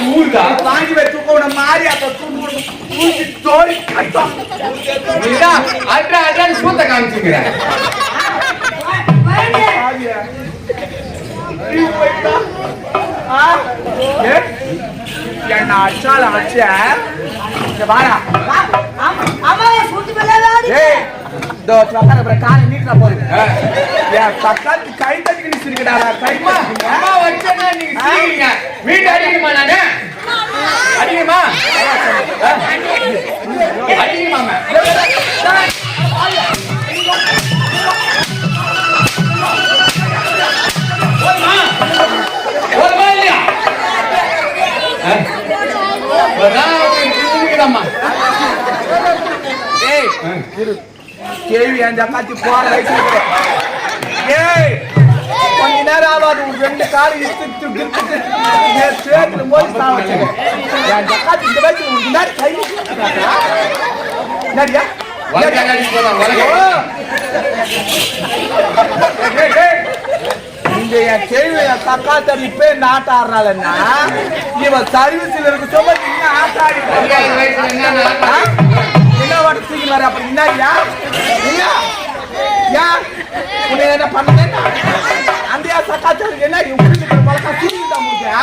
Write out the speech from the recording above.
ஊருதா வாங்கி வச்சு உன மாறி அப்ப தூக்கி தோறி கட்டும் அட்ரா சூத்த காமிச்சுங்கிற என்ன அச்சால வச்ச வாடா காலை நீட்டா போறீங்க தக்காளி கை தட்டி நிச்சுடா கைமா அம்மா வச்சனா நீங்க சீக்கிரங்க வீட்டு அடிக்குமா நானே அடிக்குமா அடிக்குமா கேள்வி அந்த அக்காச்சி போற கொஞ்ச நேரம் ஆகாது ரெண்டு கால இழுத்து சேர்த்துல மோதி சாவச்சு அந்த அக்காச்சி இந்த வயசுல கொஞ்ச நேரம் கை நடியா இந்த என் கேள்வி தக்கா தரிப்பே இந்த ஆட்ட ஆடுறாள்னா இவன் சர்வீஸ்ல இருக்க சொல்ல இன்னும் ஆட்ட ஆடி என்ன வாட்ட தூக்கினாரு அப்படி என்ன உன்னை என்ன பண்ண அந்த சக்காச்சாருக்கு என்ன